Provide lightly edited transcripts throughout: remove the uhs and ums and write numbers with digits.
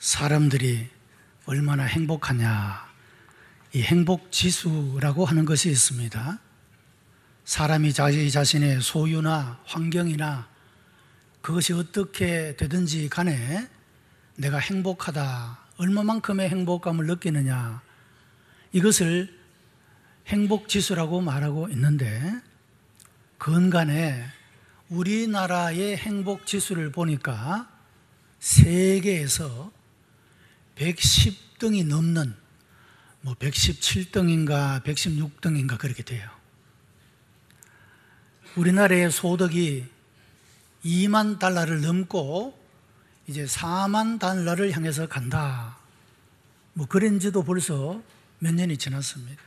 사람들이 얼마나 행복하냐, 이 행복지수라고 하는 것이 있습니다. 사람이 자기 자신의 소유나 환경이나 그것이 어떻게 되든지 간에 내가 행복하다, 얼마만큼의 행복감을 느끼느냐, 이것을 행복지수라고 말하고 있는데, 근간에 우리나라의 행복지수를 보니까 세계에서 110등이 넘는 117등인가 116등인가 그렇게 돼요. 우리나라의 소득이 2만 달러를 넘고 이제 4만 달러를 향해서 간다, 그런 지도 벌써 몇 년이 지났습니다.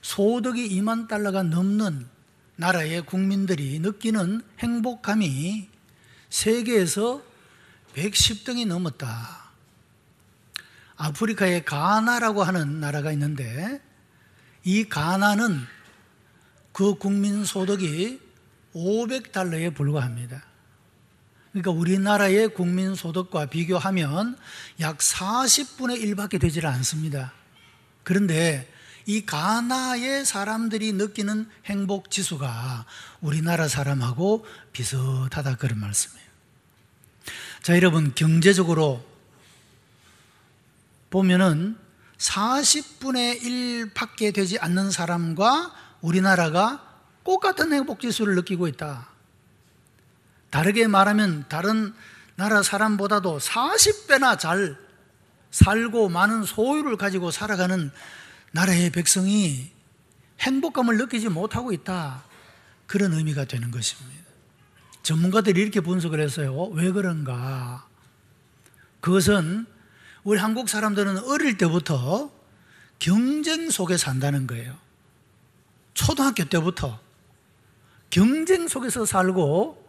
소득이 2만 달러가 넘는 나라의 국민들이 느끼는 행복감이 세계에서 110등이 넘었다. 아프리카의 가나라고 하는 나라가 있는데, 이 가나는 그 국민 소득이 500달러에 불과합니다. 그러니까 우리나라의 국민 소득과 비교하면 약 40분의 1밖에 되질 않습니다. 그런데 이 가나의 사람들이 느끼는 행복 지수가 우리나라 사람하고 비슷하다, 그런 말씀이에요. 자, 여러분, 경제적으로 보면은 40분의 1밖에 되지 않는 사람과 우리나라가 똑같은 행복 지수를 느끼고 있다. 다르게 말하면 다른 나라 사람보다도 40배나 잘 살고 많은 소유를 가지고 살아가는 나라의 백성이 행복감을 느끼지 못하고 있다, 그런 의미가 되는 것입니다. 전문가들이 이렇게 분석을 했어요. 왜 그런가? 그것은 우리 한국 사람들은 어릴 때부터 경쟁 속에 산다는 거예요. 초등학교 때부터 경쟁 속에서 살고,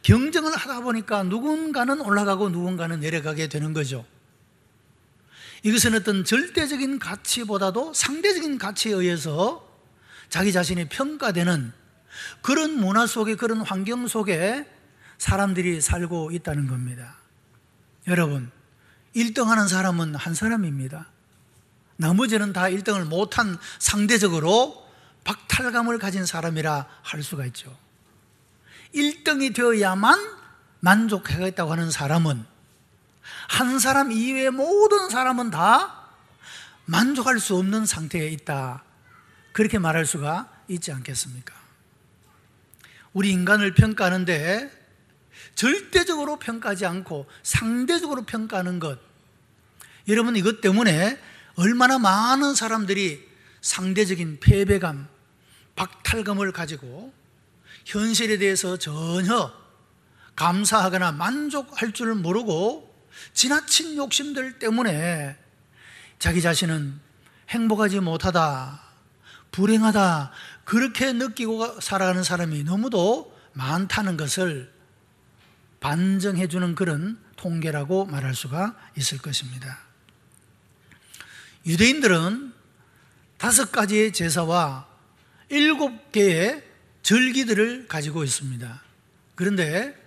경쟁을 하다 보니까 누군가는 올라가고 누군가는 내려가게 되는 거죠. 이것은 어떤 절대적인 가치보다도 상대적인 가치에 의해서 자기 자신이 평가되는 그런 문화 속에, 그런 환경 속에 사람들이 살고 있다는 겁니다. 여러분, 1등 하는 사람은 한 사람입니다. 나머지는 다 1등을 못한, 상대적으로 박탈감을 가진 사람이라 할 수가 있죠. 1등이 되어야만 만족하겠다고 하는 사람은, 한 사람 이외의 모든 사람은 다 만족할 수 없는 상태에 있다, 그렇게 말할 수가 있지 않겠습니까? 우리 인간을 평가하는데 절대적으로 평가하지 않고 상대적으로 평가하는 것, 여러분, 이것 때문에 얼마나 많은 사람들이 상대적인 패배감, 박탈감을 가지고 현실에 대해서 전혀 감사하거나 만족할 줄 모르고 지나친 욕심들 때문에 자기 자신은 행복하지 못하다, 불행하다, 그렇게 느끼고 살아가는 사람이 너무도 많다는 것을 반증해 주는 그런 통계라고 말할 수가 있을 것입니다. 유대인들은 5가지의 제사와 7개의 절기들을 가지고 있습니다. 그런데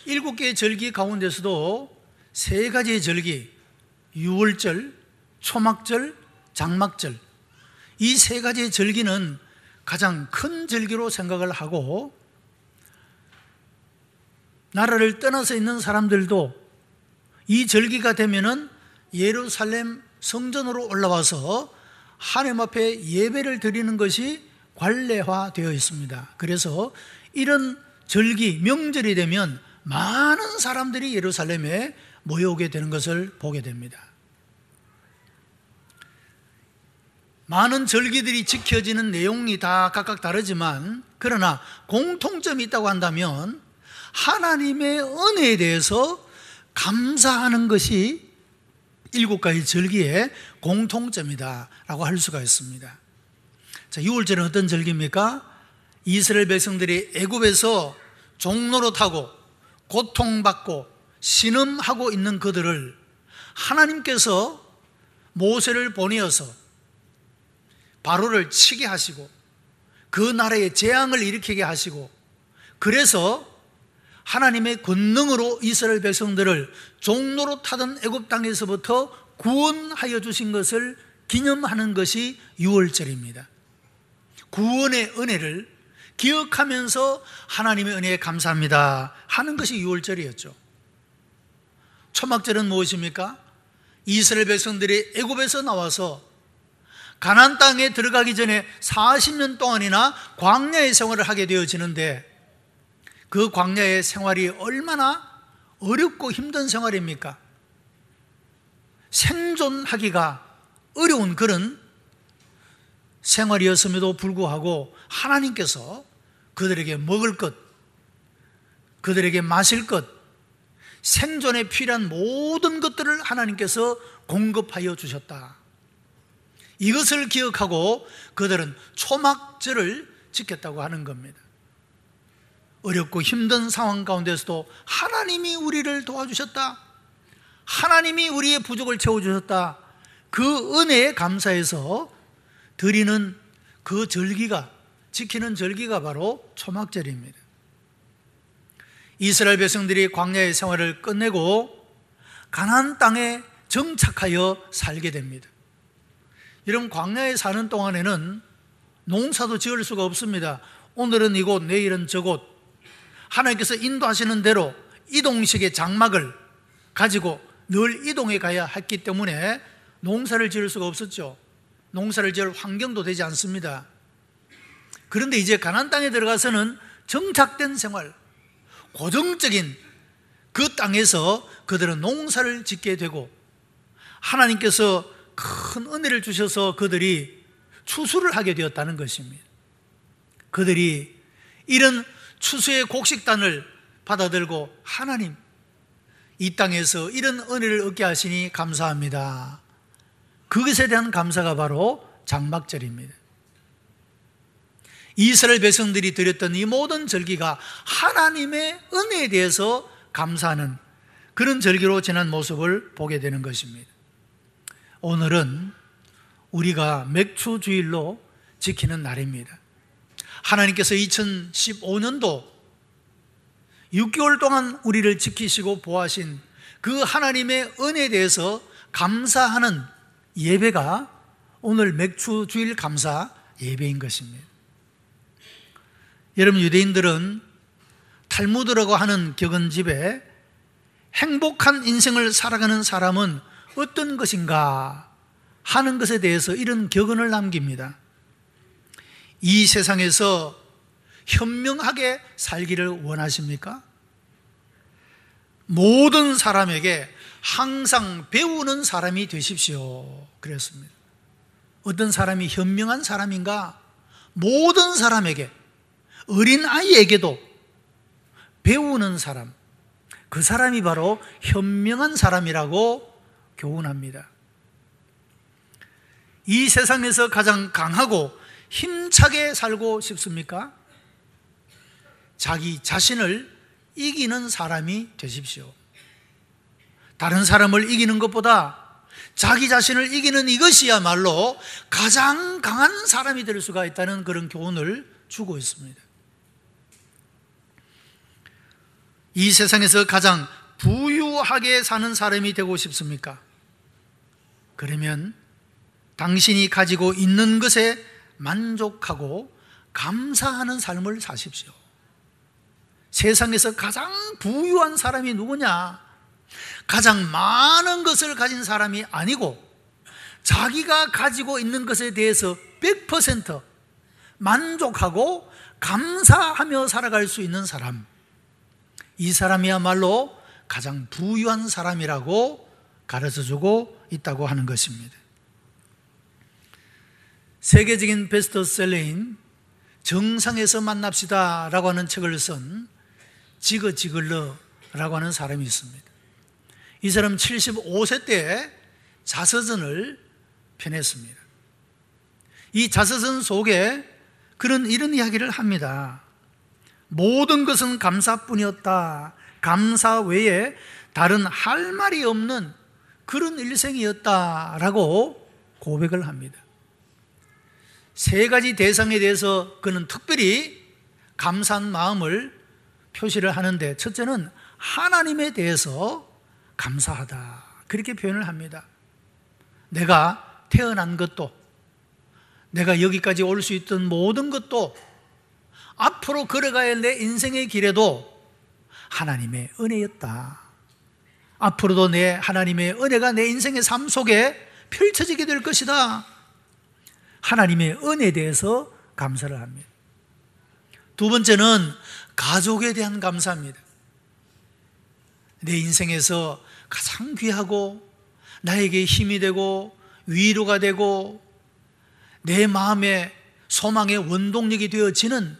7개의 절기 가운데서도 3가지의 절기, 유월절, 초막절, 장막절, 이 3가지의 절기는 가장 큰 절기로 생각을 하고, 나라를 떠나서 있는 사람들도 이 절기가 되면은 예루살렘 성전으로 올라와서 하나님 앞에 예배를 드리는 것이 관례화되어 있습니다. 그래서 이런 절기, 명절이 되면 많은 사람들이 예루살렘에 모여오게 되는 것을 보게 됩니다. 많은 절기들이 지켜지는 내용이 다 각각 다르지만, 그러나 공통점이 있다고 한다면 하나님의 은혜에 대해서 감사하는 것이 7가지 절기의 공통점이다라고 할 수가 있습니다. 자, 6월절은 어떤 절기입니까? 이스라엘 백성들이 애굽에서 종노릇하고 고통받고 신음하고 있는 그들을 하나님께서 모세를 보내어서 바로를 치게 하시고 그 나라에 재앙을 일으키게 하시고, 그래서 하나님의 권능으로 이스라엘 백성들을 종로로 타던 애굽 땅에서부터 구원하여 주신 것을 기념하는 것이 유월절입니다. 구원의 은혜를 기억하면서 하나님의 은혜에 감사합니다 하는 것이 유월절이었죠. 초막절은 무엇입니까? 이스라엘 백성들이 애굽에서 나와서 가나안 땅에 들어가기 전에 40년 동안이나 광야의 생활을 하게 되어지는데, 그 광야의 생활이 얼마나 어렵고 힘든 생활입니까? 생존하기가 어려운 그런 생활이었음에도 불구하고 하나님께서 그들에게 먹을 것, 그들에게 마실 것, 생존에 필요한 모든 것들을 하나님께서 공급하여 주셨다. 이것을 기억하고 그들은 초막절을 지켰다고 하는 겁니다. 어렵고 힘든 상황 가운데서도 하나님이 우리를 도와주셨다, 하나님이 우리의 부족을 채워주셨다, 그 은혜에 감사해서 드리는 그 절기가, 지키는 절기가 바로 초막절입니다. 이스라엘 백성들이 광야의 생활을 끝내고 가나안 땅에 정착하여 살게 됩니다. 여러분, 광야에 사는 동안에는 농사도 지을 수가 없습니다. 오늘은 이곳, 내일은 저곳, 하나님께서 인도하시는 대로 이동식의 장막을 가지고 늘 이동해 가야 했기 때문에 농사를 지을 수가 없었죠. 농사를 지을 환경도 되지 않습니다. 그런데 이제 가나안 땅에 들어가서는 정착된 생활, 고정적인 그 땅에서 그들은 농사를 짓게 되고, 하나님께서 큰 은혜를 주셔서 그들이 추수를 하게 되었다는 것입니다. 그들이 이런 추수의 곡식단을 받아들고, 하나님, 이 땅에서 이런 은혜를 얻게 하시니 감사합니다, 그것에 대한 감사가 바로 장막절입니다. 이스라엘 백성들이 드렸던 이 모든 절기가 하나님의 은혜에 대해서 감사하는 그런 절기로 지난 모습을 보게 되는 것입니다. 오늘은 우리가 맥추주일로 지키는 날입니다. 하나님께서 2015년도 6개월 동안 우리를 지키시고 보호하신 그 하나님의 은혜에 대해서 감사하는 예배가 오늘 맥추주일 감사 예배인 것입니다. 여러분, 유대인들은 탈무드라고 하는 격언집에 행복한 인생을 살아가는 사람은 어떤 것인가 하는 것에 대해서 이런 격언을 남깁니다. 이 세상에서 현명하게 살기를 원하십니까? 모든 사람에게 항상 배우는 사람이 되십시오, 그랬습니다. 어떤 사람이 현명한 사람인가? 모든 사람에게, 어린 아이에게도 배우는 사람, 그 사람이 바로 현명한 사람이라고 교훈합니다. 이 세상에서 가장 강하고 힘차게 살고 싶습니까? 자기 자신을 이기는 사람이 되십시오. 다른 사람을 이기는 것보다 자기 자신을 이기는 이것이야말로 가장 강한 사람이 될 수가 있다는 그런 교훈을 주고 있습니다. 이 세상에서 가장 부유하게 사는 사람이 되고 싶습니까? 그러면 당신이 가지고 있는 것에 만족하고 감사하는 삶을 사십시오. 세상에서 가장 부유한 사람이 누구냐? 가장 많은 것을 가진 사람이 아니고 자기가 가지고 있는 것에 대해서 100% 만족하고 감사하며 살아갈 수 있는 사람, 이 사람이야말로 가장 부유한 사람이라고 가르쳐주고 있다고 하는 것입니다. 세계적인 베스트셀러인 정상에서 만납시다 라고 하는 책을 쓴 지거 지글러라고 하는 사람이 있습니다. 이 사람은 75세 때 자서전을 펴냈습니다. 이 자서전 속에 그런 이런 이야기를 합니다. 모든 것은 감사뿐이었다. 감사 외에 다른 할 말이 없는 그런 일생이었다라고 고백을 합니다. 세 가지 대상에 대해서 그는 특별히 감사한 마음을 표시를 하는데, 첫째는 하나님에 대해서 감사하다, 그렇게 표현을 합니다. 내가 태어난 것도, 내가 여기까지 올 수 있던 모든 것도, 앞으로 걸어가야 할 내 인생의 길에도 하나님의 은혜였다. 앞으로도 내 하나님의 은혜가 내 인생의 삶 속에 펼쳐지게 될 것이다. 하나님의 은혜에 대해서 감사를 합니다. 두 번째는 가족에 대한 감사입니다. 내 인생에서 가장 귀하고 나에게 힘이 되고 위로가 되고 내 마음의 소망의 원동력이 되어지는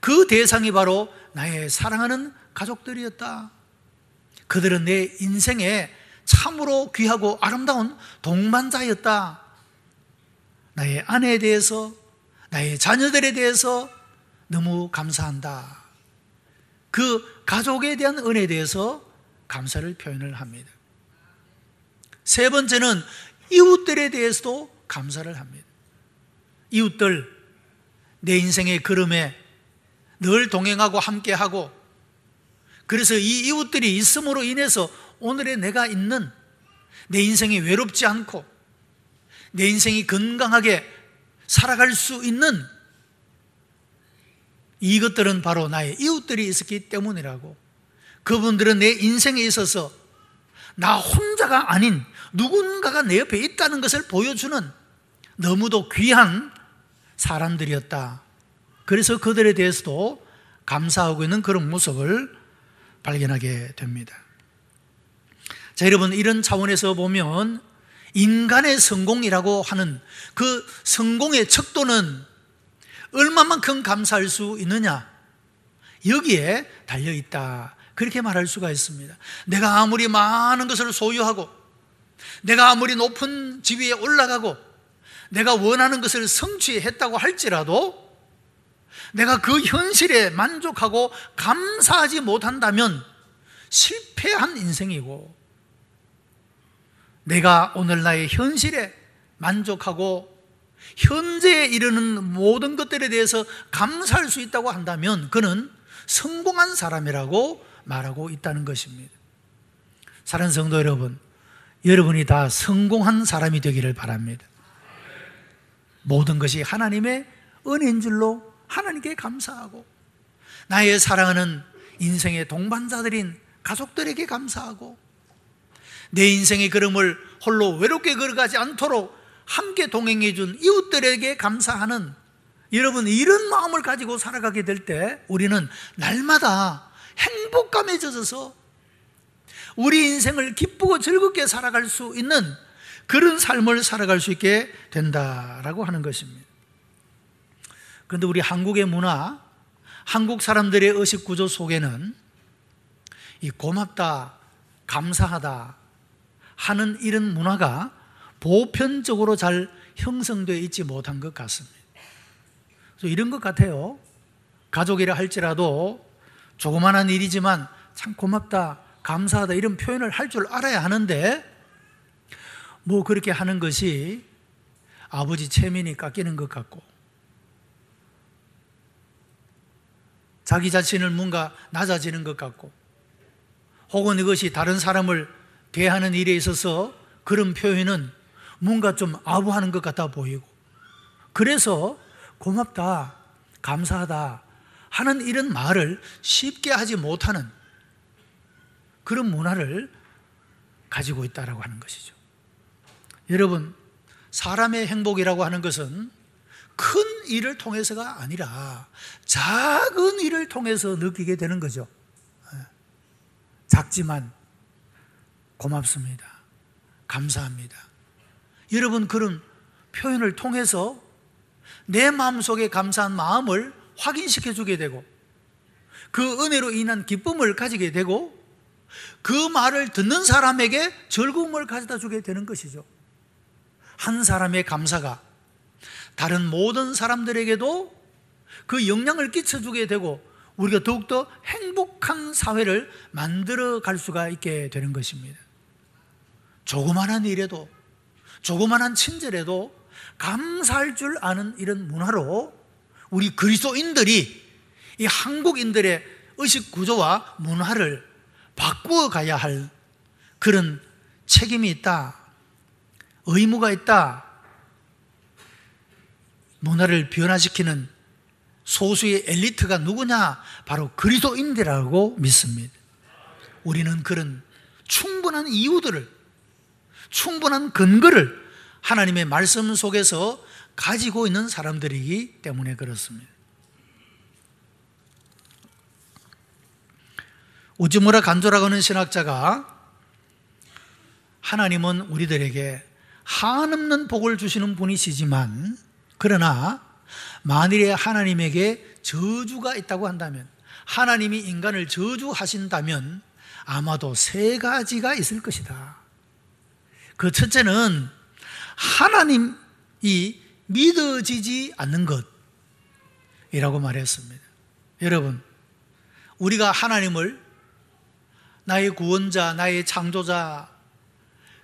그 대상이 바로 나의 사랑하는 가족들이었다. 그들은 내 인생에 참으로 귀하고 아름다운 동반자였다. 나의 아내에 대해서, 나의 자녀들에 대해서 너무 감사한다. 그 가족에 대한 은혜에 대해서 감사를 표현을 합니다. 세 번째는 이웃들에 대해서도 감사를 합니다. 이웃들, 내 인생의 걸음에 늘 동행하고 함께하고, 그래서 이 이웃들이 있음으로 인해서 오늘의 내가 있는 내 인생이 외롭지 않고 내 인생이 건강하게 살아갈 수 있는 이것들은 바로 나의 이웃들이 있었기 때문이라고. 그분들은 내 인생에 있어서 나 혼자가 아닌 누군가가 내 옆에 있다는 것을 보여주는 너무도 귀한 사람들이었다. 그래서 그들에 대해서도 감사하고 있는 그런 모습을 발견하게 됩니다. 자, 여러분, 이런 차원에서 보면 인간의 성공이라고 하는 그 성공의 척도는 얼마만큼 감사할 수 있느냐, 여기에 달려있다, 그렇게 말할 수가 있습니다. 내가 아무리 많은 것을 소유하고 내가 아무리 높은 지위에 올라가고 내가 원하는 것을 성취했다고 할지라도 내가 그 현실에 만족하고 감사하지 못한다면 실패한 인생이고, 내가 오늘 나의 현실에 만족하고 현재에 이르는 모든 것들에 대해서 감사할 수 있다고 한다면 그는 성공한 사람이라고 말하고 있다는 것입니다. 사랑하는 성도 여러분, 여러분이 다 성공한 사람이 되기를 바랍니다. 모든 것이 하나님의 은혜인 줄로 하나님께 감사하고, 나의 사랑하는 인생의 동반자들인 가족들에게 감사하고, 내 인생의 걸음을 홀로 외롭게 걸어가지 않도록 함께 동행해 준 이웃들에게 감사하는, 여러분, 이런 마음을 가지고 살아가게 될 때 우리는 날마다 행복감에 젖어서 우리 인생을 기쁘고 즐겁게 살아갈 수 있는 그런 삶을 살아갈 수 있게 된다라고 하는 것입니다. 그런데 우리 한국의 문화, 한국 사람들의 의식 구조 속에는 이 고맙다, 감사하다 하는 이런 문화가 보편적으로 잘 형성되어 있지 못한 것 같습니다. 그래서 이런 것 같아요. 가족이라 할지라도 조그마한 일이지만 참 고맙다, 감사하다 이런 표현을 할 줄 알아야 하는데, 뭐 그렇게 하는 것이 아버지 체면이 깎이는 것 같고, 자기 자신을 뭔가 낮아지는 것 같고, 혹은 이것이 다른 사람을 대하는 일에 있어서 그런 표현은 뭔가 좀 아부하는 것 같아 보이고, 그래서 고맙다, 감사하다 하는 이런 말을 쉽게 하지 못하는 그런 문화를 가지고 있다고 하는 것이죠. 여러분, 사람의 행복이라고 하는 것은 큰 일을 통해서가 아니라 작은 일을 통해서 느끼게 되는 거죠. 작지만 고맙습니다, 감사합니다. 여러분, 그런 표현을 통해서 내 마음속에 감사한 마음을 확인시켜 주게 되고, 그 은혜로 인한 기쁨을 가지게 되고, 그 말을 듣는 사람에게 즐거움을 가져다 주게 되는 것이죠. 한 사람의 감사가 다른 모든 사람들에게도 그 영향을 끼쳐주게 되고, 우리가 더욱더 행복한 사회를 만들어 갈 수가 있게 되는 것입니다. 조그마한 일에도, 조그마한 친절에도 감사할 줄 아는 이런 문화로 우리 그리스도인들이 이 한국인들의 의식 구조와 문화를 바꾸어 가야 할 그런 책임이 있다, 의무가 있다. 문화를 변화시키는 소수의 엘리트가 누구냐? 바로 그리스도인들이라고 믿습니다. 우리는 그런 충분한 이유들을, 충분한 근거를 하나님의 말씀 속에서 가지고 있는 사람들이기 때문에 그렇습니다. 우즈무라 간조라고 하는 신학자가 하나님은 우리들에게 한없는 복을 주시는 분이시지만, 그러나 만일에 하나님에게 저주가 있다고 한다면, 하나님이 인간을 저주하신다면 아마도 세 가지가 있을 것이다. 그 첫째는 하나님이 믿어지지 않는 것이라고 말했습니다. 여러분, 우리가 하나님을 나의 구원자, 나의 창조자,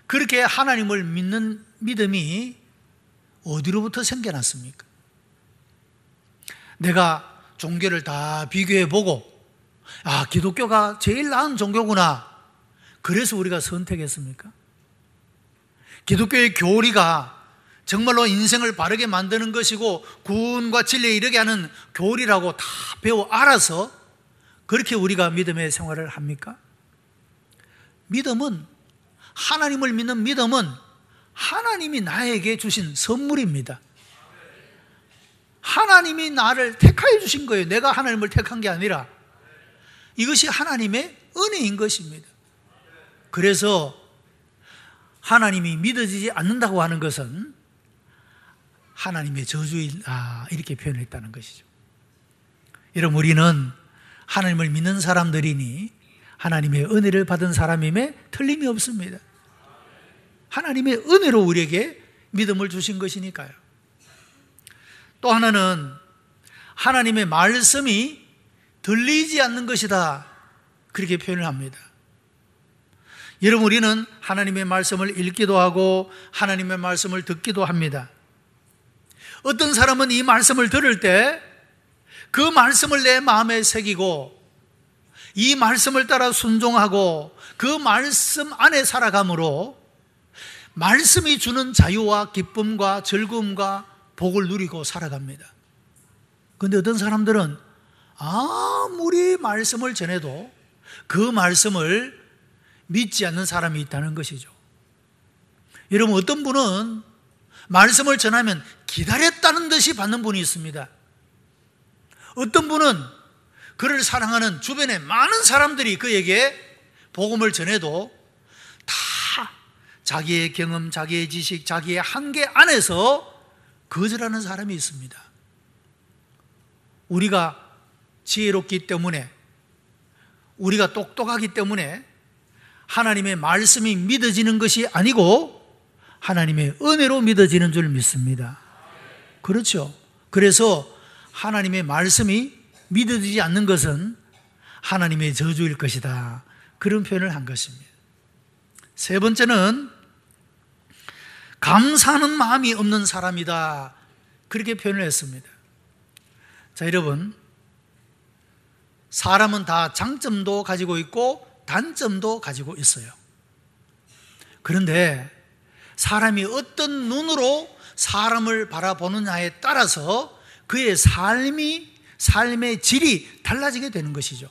그렇게 하나님을 믿는 믿음이 어디로부터 생겨났습니까? 내가 종교를 다 비교해보고, 기독교가 제일 나은 종교구나, 그래서 우리가 선택했습니까? 기독교의 교리가 정말로 인생을 바르게 만드는 것이고 구원과 진리에 이르게 하는 교리라고 다 배워 알아서 그렇게 우리가 믿음의 생활을 합니까? 믿음은, 하나님을 믿는 믿음은 하나님이 나에게 주신 선물입니다. 하나님이 나를 택하여 주신 거예요. 내가 하나님을 택한 게 아니라. 이것이 하나님의 은혜인 것입니다. 그래서 하나님이 믿어지지 않는다고 하는 것은 하나님의 저주이다, 이렇게 표현했다는 것이죠. 여러분, 우리는 하나님을 믿는 사람들이니 하나님의 은혜를 받은 사람임에 틀림이 없습니다. 하나님의 은혜로 우리에게 믿음을 주신 것이니까요. 또 하나는 하나님의 말씀이 들리지 않는 것이다, 그렇게 표현을 합니다. 여러분, 우리는 하나님의 말씀을 읽기도 하고 하나님의 말씀을 듣기도 합니다. 어떤 사람은 이 말씀을 들을 때 그 말씀을 내 마음에 새기고 이 말씀을 따라 순종하고 그 말씀 안에 살아감으로 말씀이 주는 자유와 기쁨과 즐거움과 복을 누리고 살아갑니다. 그런데 어떤 사람들은 아무리 말씀을 전해도 그 말씀을 믿지 않는 사람이 있다는 것이죠. 여러분, 어떤 분은 말씀을 전하면 기다렸다는 듯이 받는 분이 있습니다. 어떤 분은 그를 사랑하는 주변에 많은 사람들이 그에게 복음을 전해도 다 자기의 경험, 자기의 지식, 자기의 한계 안에서 거절하는 사람이 있습니다. 우리가 지혜롭기 때문에, 우리가 똑똑하기 때문에 하나님의 말씀이 믿어지는 것이 아니고 하나님의 은혜로 믿어지는 줄 믿습니다. 그렇죠. 그래서 하나님의 말씀이 믿어지지 않는 것은 하나님의 저주일 것이다, 그런 표현을 한 것입니다. 세 번째는 감사하는 마음이 없는 사람이다, 그렇게 표현을 했습니다. 자, 여러분, 사람은 다 장점도 가지고 있고 단점도 가지고 있어요. 그런데 사람이 어떤 눈으로 사람을 바라보느냐에 따라서 그의 삶의 질이 달라지게 되는 것이죠.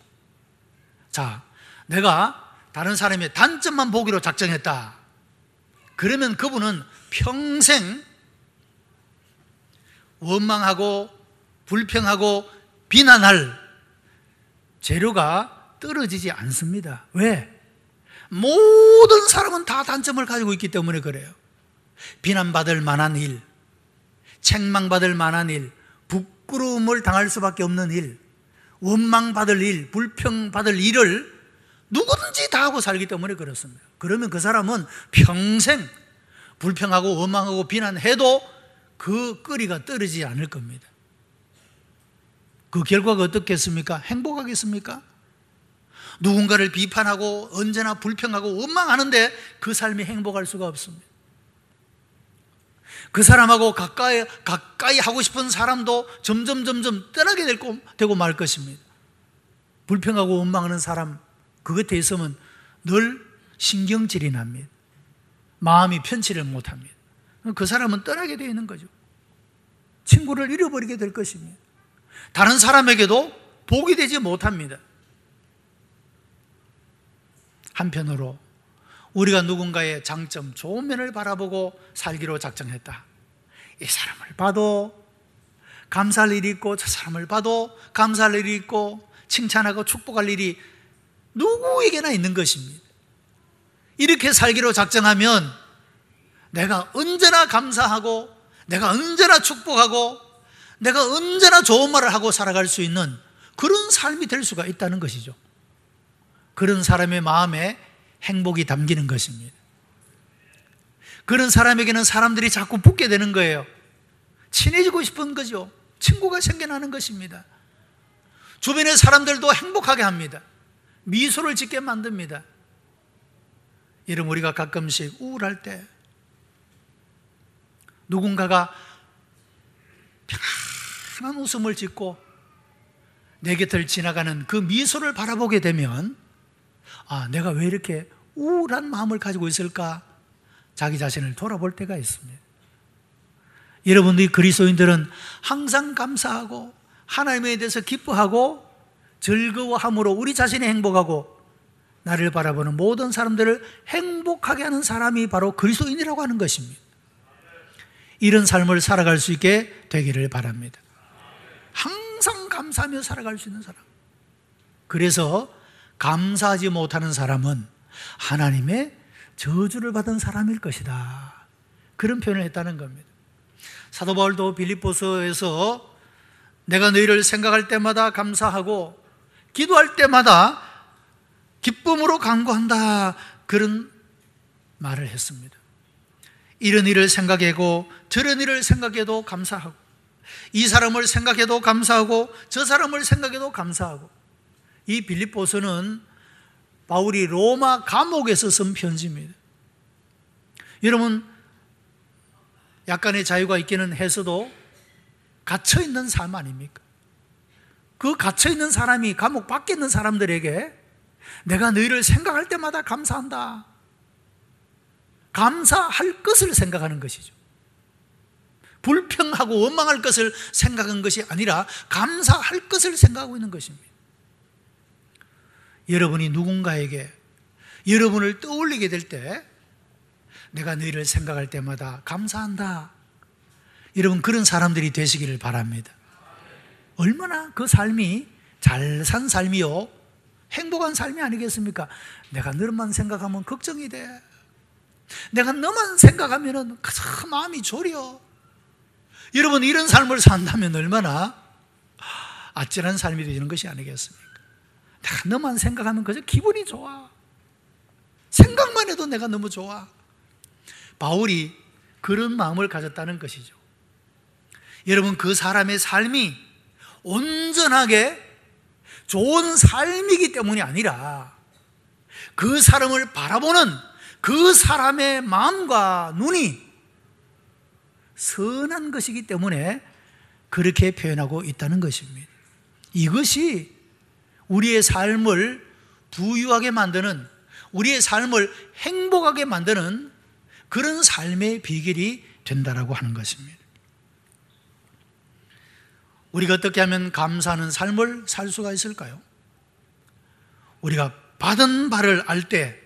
자, 내가 다른 사람의 단점만 보기로 작정했다, 그러면 그분은 평생 원망하고 불평하고 비난할 재료가 떨어지지 않습니다. 왜? 모든 사람은 다 단점을 가지고 있기 때문에 그래요. 비난받을 만한 일, 책망받을 만한 일, 부끄러움을 당할 수밖에 없는 일, 원망받을 일, 불평받을 일을 누구든지 다 하고 살기 때문에 그렇습니다. 그러면 그 사람은 평생 불평하고 원망하고 비난해도 그 거리가 떨어지지 않을 겁니다. 그 결과가 어떻겠습니까? 행복하겠습니까? 누군가를 비판하고 언제나 불평하고 원망하는데 그 삶이 행복할 수가 없습니다. 그 사람하고 가까이 하고 싶은 사람도 점점 떠나게 되고 말 것입니다. 불평하고 원망하는 사람, 그것에 있으면 늘 신경질이 납니다. 마음이 편치를 못합니다. 그 사람은 떠나게 되어 있는 거죠. 친구를 잃어버리게 될 것입니다. 다른 사람에게도 복이 되지 못합니다. 한편으로 우리가 누군가의 장점, 좋은 면을 바라보고 살기로 작정했다. 이 사람을 봐도 감사할 일이 있고, 저 사람을 봐도 감사할 일이 있고, 칭찬하고 축복할 일이 누구에게나 있는 것입니다. 이렇게 살기로 작정하면 내가 언제나 감사하고, 내가 언제나 축복하고, 내가 언제나 좋은 말을 하고 살아갈 수 있는 그런 삶이 될 수가 있다는 것이죠. 그런 사람의 마음에 행복이 담기는 것입니다. 그런 사람에게는 사람들이 자꾸 붙게 되는 거예요. 친해지고 싶은 거죠. 친구가 생겨나는 것입니다. 주변의 사람들도 행복하게 합니다. 미소를 짓게 만듭니다. 이런 우리가 가끔씩 우울할 때 누군가가 편안한 웃음을 짓고 내 곁을 지나가는 그 미소를 바라보게 되면, 아, 내가 왜 이렇게 우울한 마음을 가지고 있을까? 자기 자신을 돌아볼 때가 있습니다. 여러분들이 그리스도인들은 항상 감사하고 하나님에 대해서 기뻐하고 즐거워함으로 우리 자신이 행복하고 나를 바라보는 모든 사람들을 행복하게 하는 사람이 바로 그리스도인이라고 하는 것입니다. 이런 삶을 살아갈 수 있게 되기를 바랍니다. 항상 감사하며 살아갈 수 있는 사람. 그래서 감사하지 못하는 사람은 하나님의 저주를 받은 사람일 것이다. 그런 표현을 했다는 겁니다. 사도 바울도 빌립보서에서 내가 너희를 생각할 때마다 감사하고 기도할 때마다 기쁨으로 간구한다, 그런 말을 했습니다. 이런 일을 생각하고 저런 일을 생각해도 감사하고, 이 사람을 생각해도 감사하고 저 사람을 생각해도 감사하고. 이 빌립보서는 바울이 로마 감옥에서 쓴 편지입니다. 여러분, 약간의 자유가 있기는 해서도 갇혀있는 삶 아닙니까? 그 갇혀있는 사람이 감옥 밖에 있는 사람들에게 내가 너희를 생각할 때마다 감사한다, 감사할 것을 생각하는 것이죠. 불평하고 원망할 것을 생각한 것이 아니라 감사할 것을 생각하고 있는 것입니다. 여러분이 누군가에게 여러분을 떠올리게 될 때 내가 너희를 생각할 때마다 감사한다, 여러분 그런 사람들이 되시기를 바랍니다. 얼마나 그 삶이 잘 산 삶이요, 행복한 삶이 아니겠습니까? 내가 너만 생각하면 걱정이 돼. 내가 너만 생각하면 가장 마음이 졸여. 여러분, 이런 삶을 산다면 얼마나 아찔한 삶이 되는 것이 아니겠습니까? 내가 너만 생각하면 그저 기분이 좋아. 생각만 해도 내가 너무 좋아. 바울이 그런 마음을 가졌다는 것이죠. 여러분, 그 사람의 삶이 온전하게 좋은 삶이기 때문이 아니라 그 사람을 바라보는 그 사람의 마음과 눈이 선한 것이기 때문에 그렇게 표현하고 있다는 것입니다. 이것이 우리의 삶을 부유하게 만드는, 우리의 삶을 행복하게 만드는 그런 삶의 비결이 된다라고 하는 것입니다. 우리가 어떻게 하면 감사하는 삶을 살 수가 있을까요? 우리가 받은 바를 알 때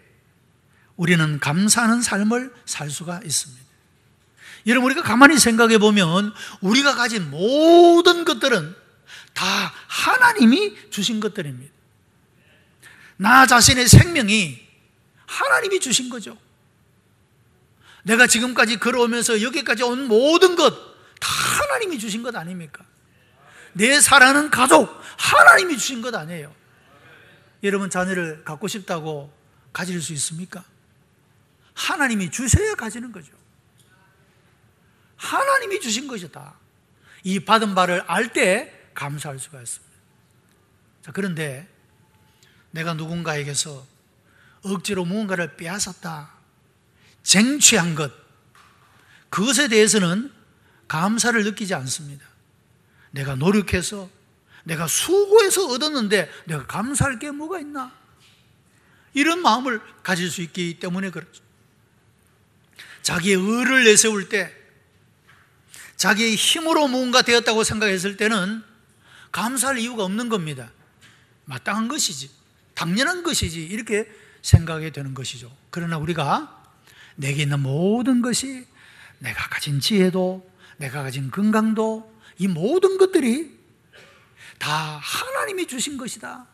우리는 감사하는 삶을 살 수가 있습니다. 여러분, 우리가 가만히 생각해 보면 우리가 가진 모든 것들은 다 하나님이 주신 것들입니다. 나 자신의 생명이 하나님이 주신 거죠. 내가 지금까지 걸어오면서 여기까지 온 모든 것 다 하나님이 주신 것 아닙니까? 내 사랑하는 가족 하나님이 주신 것 아니에요. 여러분, 자녀를 갖고 싶다고 가질 수 있습니까? 하나님이 주셔야 가지는 거죠. 하나님이 주신 것이다. 이 받은 바를 알 때 감사할 수가 있습니다. 자, 그런데 내가 누군가에게서 억지로 무언가를 빼앗았다, 쟁취한 것, 그것에 대해서는 감사를 느끼지 않습니다. 내가 노력해서 내가 수고해서 얻었는데 내가 감사할 게 뭐가 있나? 이런 마음을 가질 수 있기 때문에 그렇죠. 자기의 의를 내세울 때, 자기의 힘으로 무언가 되었다고 생각했을 때는 감사할 이유가 없는 겁니다. 마땅한 것이지, 당연한 것이지, 이렇게 생각이 되는 것이죠. 그러나 우리가 내게 있는 모든 것이, 내가 가진 지혜도, 내가 가진 건강도, 이 모든 것들이 다 하나님이 주신 것이다,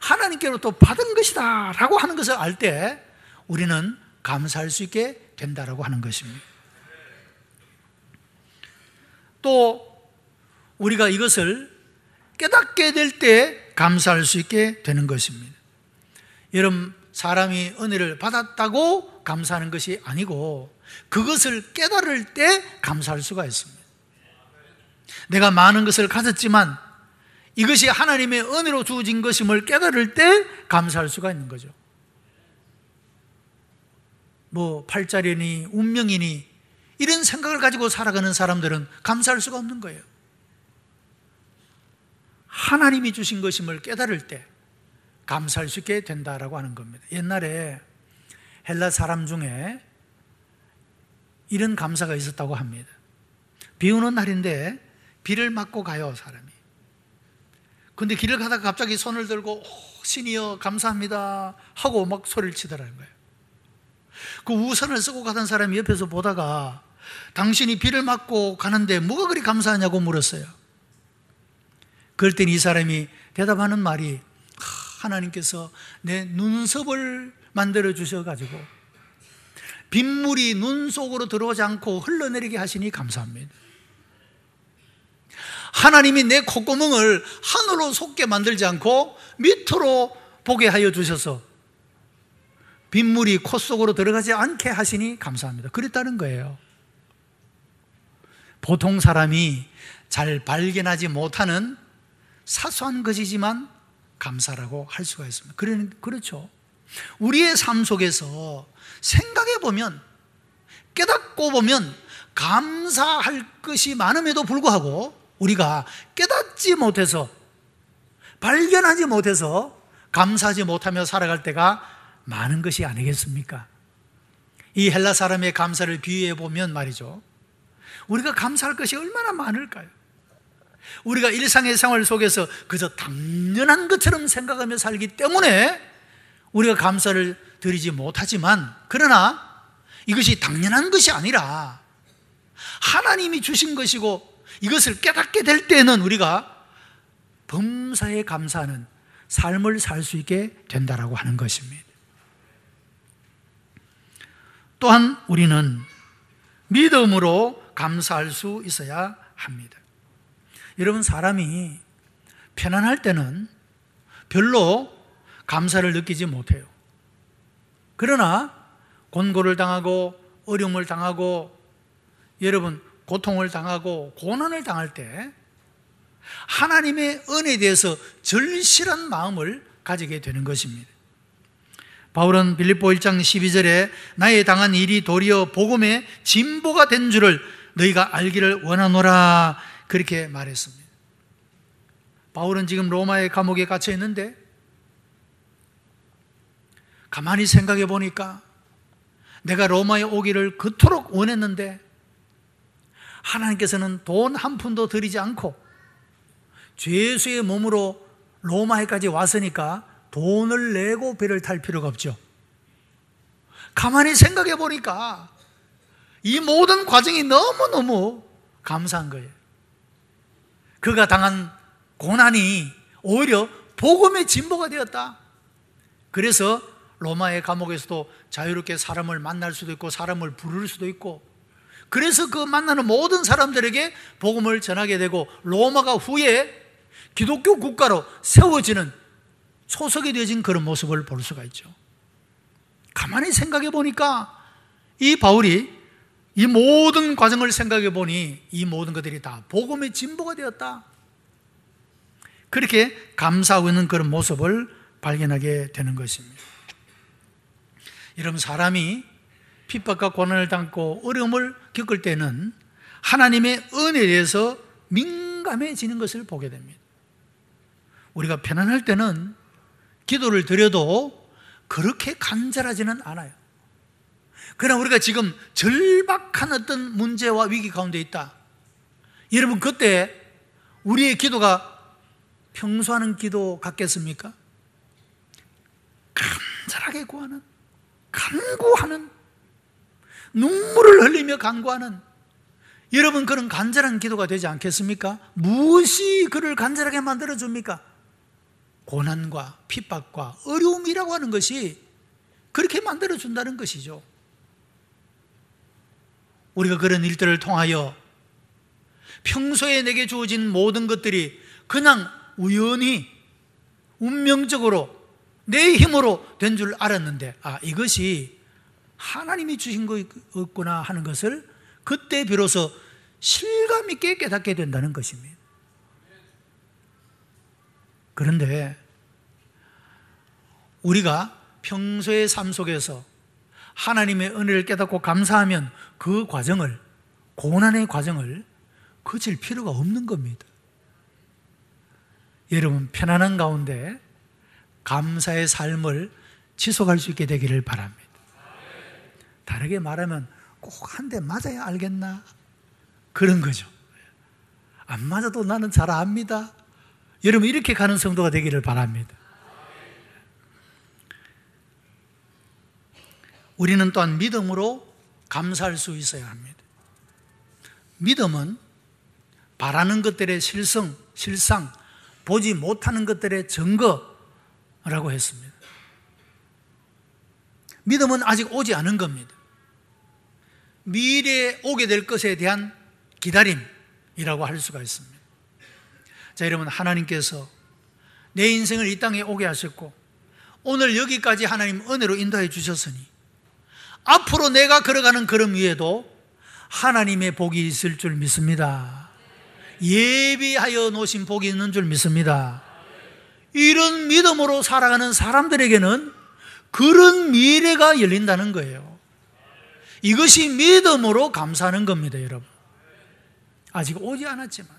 하나님께로부터 받은 것이다 라고 하는 것을 알 때 우리는 감사할 수 있게 된다라고 하는 것입니다. 또 우리가 이것을 깨닫게 될 때 감사할 수 있게 되는 것입니다. 여러분, 사람이 은혜를 받았다고 감사하는 것이 아니고 그것을 깨달을 때 감사할 수가 있습니다. 내가 많은 것을 가졌지만 이것이 하나님의 은혜로 주어진 것임을 깨달을 때 감사할 수가 있는 거죠. 뭐 팔자리니 운명이니 이런 생각을 가지고 살아가는 사람들은 감사할 수가 없는 거예요. 하나님이 주신 것임을 깨달을 때 감사할 수 있게 된다라고 하는 겁니다. 옛날에 헬라 사람 중에 이런 감사가 있었다고 합니다. 비 오는 날인데 비를 맞고 가요, 사람이. 근데 길을 가다가 갑자기 손을 들고 신이여 감사합니다 하고 막 소리를 치더라는 거예요. 그 우산을 쓰고 가던 사람이 옆에서 보다가 당신이 비를 맞고 가는데 뭐가 그리 감사하냐고 물었어요. 그럴 땐 이 사람이 대답하는 말이, 하나님께서 내 눈썹을 만들어 주셔가지고 빗물이 눈 속으로 들어오지 않고 흘러내리게 하시니 감사합니다. 하나님이 내 콧구멍을 하늘로 솟게 만들지 않고 밑으로 보게 하여 주셔서 빗물이 코 속으로 들어가지 않게 하시니 감사합니다. 그랬다는 거예요. 보통 사람이 잘 발견하지 못하는 사소한 것이지만 감사라고 할 수가 있습니다. 그렇죠. 우리의 삶 속에서 생각해 보면, 깨닫고 보면 감사할 것이 많음에도 불구하고 우리가 깨닫지 못해서, 발견하지 못해서 감사하지 못하며 살아갈 때가 많은 것이 아니겠습니까? 이 헬라 사람의 감사를 비유해 보면 말이죠, 우리가 감사할 것이 얼마나 많을까요? 우리가 일상의 생활 속에서 그저 당연한 것처럼 생각하며 살기 때문에 우리가 감사를 드리지 못하지만, 그러나 이것이 당연한 것이 아니라 하나님이 주신 것이고 이것을 깨닫게 될 때는 우리가 범사에 감사하는 삶을 살 수 있게 된다라고 하는 것입니다. 또한 우리는 믿음으로 감사할 수 있어야 합니다. 여러분, 사람이 편안할 때는 별로 감사를 느끼지 못해요. 그러나 곤고를 당하고 어려움을 당하고 여러분 고통을 당하고 고난을 당할 때 하나님의 은혜에 대해서 절실한 마음을 가지게 되는 것입니다. 바울은 빌립보 1장 12절에 나의 당한 일이 도리어 복음의 진보가 된 줄을 너희가 알기를 원하노라, 그렇게 말했습니다. 바울은 지금 로마의 감옥에 갇혀 있는데 가만히 생각해 보니까 내가 로마에 오기를 그토록 원했는데 하나님께서는 돈 한 푼도 들이지 않고 죄수의 몸으로 로마에까지 왔으니까 돈을 내고 배를 탈 필요가 없죠. 가만히 생각해 보니까 이 모든 과정이 너무너무 감사한 거예요. 그가 당한 고난이 오히려 복음의 진보가 되었다. 그래서 로마의 감옥에서도 자유롭게 사람을 만날 수도 있고 사람을 부를 수도 있고, 그래서 그 만나는 모든 사람들에게 복음을 전하게 되고 로마가 후에 기독교 국가로 세워지는 초석이 되어진 그런 모습을 볼 수가 있죠. 가만히 생각해 보니까 이 바울이 이 모든 과정을 생각해 보니 이 모든 것들이 다 복음의 진보가 되었다. 그렇게 감사하고 있는 그런 모습을 발견하게 되는 것입니다. 여러분, 사람이 핍박과 고난을 당하고 어려움을 겪을 때는 하나님의 은혜에 대해서 민감해지는 것을 보게 됩니다. 우리가 편안할 때는 기도를 드려도 그렇게 간절하지는 않아요. 그러나 우리가 지금 절박한 어떤 문제와 위기 가운데 있다. 여러분, 그때 우리의 기도가 평소 하는 기도 같겠습니까? 간절하게 구하는, 간구하는, 눈물을 흘리며 간구하는, 여러분, 그런 간절한 기도가 되지 않겠습니까? 무엇이 그를 간절하게 만들어줍니까? 고난과 핍박과 어려움이라고 하는 것이 그렇게 만들어준다는 것이죠. 우리가 그런 일들을 통하여 평소에 내게 주어진 모든 것들이 그냥 우연히 운명적으로 내 힘으로 된 줄 알았는데, 이것이 하나님이 주신 거였구나 하는 것을 그때 비로소 실감 있게 깨닫게 된다는 것입니다. 그런데 우리가 평소의 삶 속에서 하나님의 은혜를 깨닫고 감사하면 그 과정을, 고난의 과정을 거칠 필요가 없는 겁니다. 여러분, 편안한 가운데 감사의 삶을 지속할 수 있게 되기를 바랍니다. 다르게 말하면 꼭 한 대 맞아야 알겠나? 그런 거죠. 안 맞아도 나는 잘 압니다. 여러분, 이렇게 가는 성도가 되기를 바랍니다. 우리는 또한 믿음으로 감사할 수 있어야 합니다. 믿음은 바라는 것들의 실상, 보지 못하는 것들의 증거라고 했습니다. 믿음은 아직 오지 않은 겁니다. 미래에 오게 될 것에 대한 기다림이라고 할 수가 있습니다. 자, 여러분, 하나님께서 내 인생을 이 땅에 오게 하셨고 오늘 여기까지 하나님 은혜로 인도해 주셨으니 앞으로 내가 걸어가는 걸음 위에도 하나님의 복이 있을 줄 믿습니다. 예비하여 놓으신 복이 있는 줄 믿습니다. 이런 믿음으로 살아가는 사람들에게는 그런 미래가 열린다는 거예요. 이것이 믿음으로 감사하는 겁니다, 여러분. 아직 오지 않았지만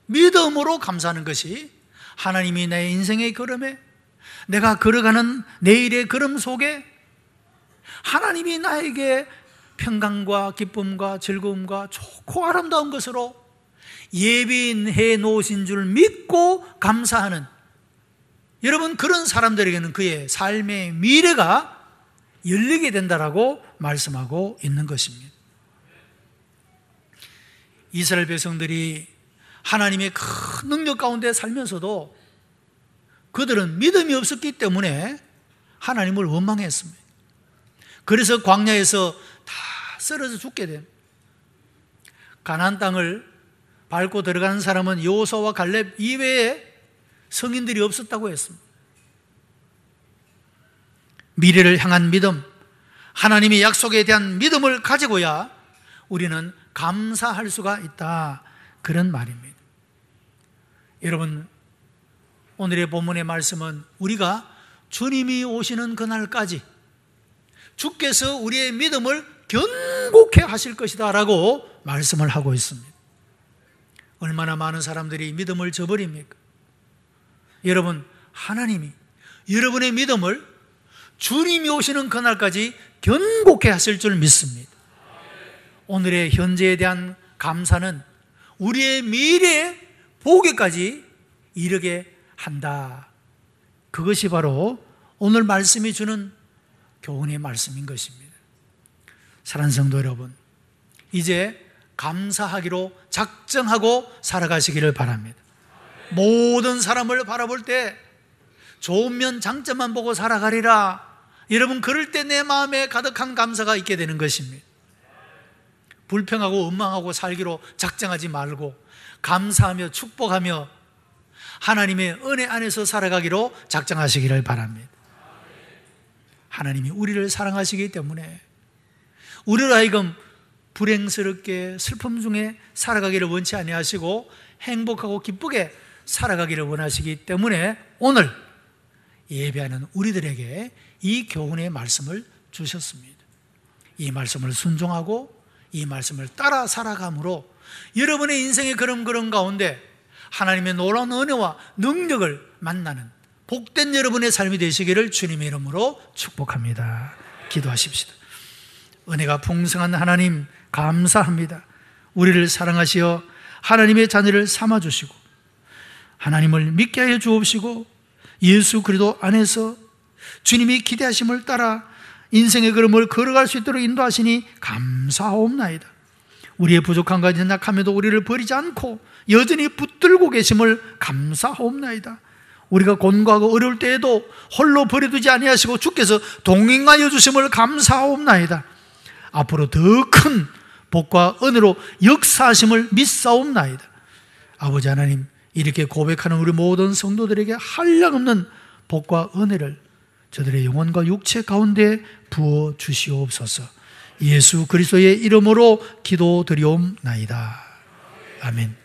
믿음으로 감사하는 것이 하나님이 내 인생의 걸음에, 내가 걸어가는 내일의 걸음 속에 하나님이 나에게 평강과 기쁨과 즐거움과 좋고 아름다운 것으로 예비해 놓으신 줄 믿고 감사하는, 여러분, 그런 사람들에게는 그의 삶의 미래가 열리게 된다라고 말씀하고 있는 것입니다. 이스라엘 백성들이 하나님의 큰 능력 가운데 살면서도 그들은 믿음이 없었기 때문에 하나님을 원망했습니다. 그래서 광야에서 다 쓰러져 죽게 된, 가나안 땅을 밟고 들어가는 사람은 여호수아와 갈렙 이외에 성인들이 없었다고 했습니다. 미래를 향한 믿음, 하나님의 약속에 대한 믿음을 가지고야 우리는 감사할 수가 있다, 그런 말입니다. 여러분, 오늘의 본문의 말씀은 우리가 주님이 오시는 그날까지 주께서 우리의 믿음을 견고케 하실 것이다 라고 말씀을 하고 있습니다. 얼마나 많은 사람들이 믿음을 저버립니까? 여러분, 하나님이 여러분의 믿음을 주님이 오시는 그날까지 견고케 하실 줄 믿습니다. 오늘의 현재에 대한 감사는 우리의 미래의 보기까지 이르게 한다. 그것이 바로 오늘 말씀이 주는 교훈의 말씀인 것입니다. 사랑하는 성도 여러분, 이제 감사하기로 작정하고 살아가시기를 바랍니다. 모든 사람을 바라볼 때 좋은 면 장점만 보고 살아가리라. 여러분, 그럴 때 내 마음에 가득한 감사가 있게 되는 것입니다. 불평하고 원망하고 살기로 작정하지 말고 감사하며 축복하며 하나님의 은혜 안에서 살아가기로 작정하시기를 바랍니다. 하나님이 우리를 사랑하시기 때문에 우리로 하여금 불행스럽게 슬픔 중에 살아가기를 원치 아니하시고 행복하고 기쁘게 살아가기를 원하시기 때문에 오늘 예배하는 우리들에게 이 교훈의 말씀을 주셨습니다. 이 말씀을 순종하고 이 말씀을 따라 살아감으로 여러분의 인생의 걸음 가운데 하나님의 놀라운 은혜와 능력을 만나는 복된 여러분의 삶이 되시기를 주님의 이름으로 축복합니다. 기도하십시다. 은혜가 풍성한 하나님 감사합니다. 우리를 사랑하시어 하나님의 자녀를 삼아주시고 하나님을 믿게 하여 주옵시고 예수 그리스도 안에서 주님이 기대하심을 따라 인생의 걸음을 걸어갈 수 있도록 인도하시니 감사하옵나이다. 우리의 부족함과 연약함에도 우리를 버리지 않고 여전히 붙들고 계심을 감사하옵나이다. 우리가 곤고하고 어려울 때에도 홀로 버려두지 아니하시고 주께서 동행하여 주심을 감사하옵나이다. 앞으로 더 큰 복과 은혜로 역사하심을 믿사옵나이다. 아버지 하나님, 이렇게 고백하는 우리 모든 성도들에게 한량없는 복과 은혜를 저들의 영혼과 육체 가운데 부어 주시옵소서. 예수 그리스도의 이름으로 기도드리옵나이다. 아멘.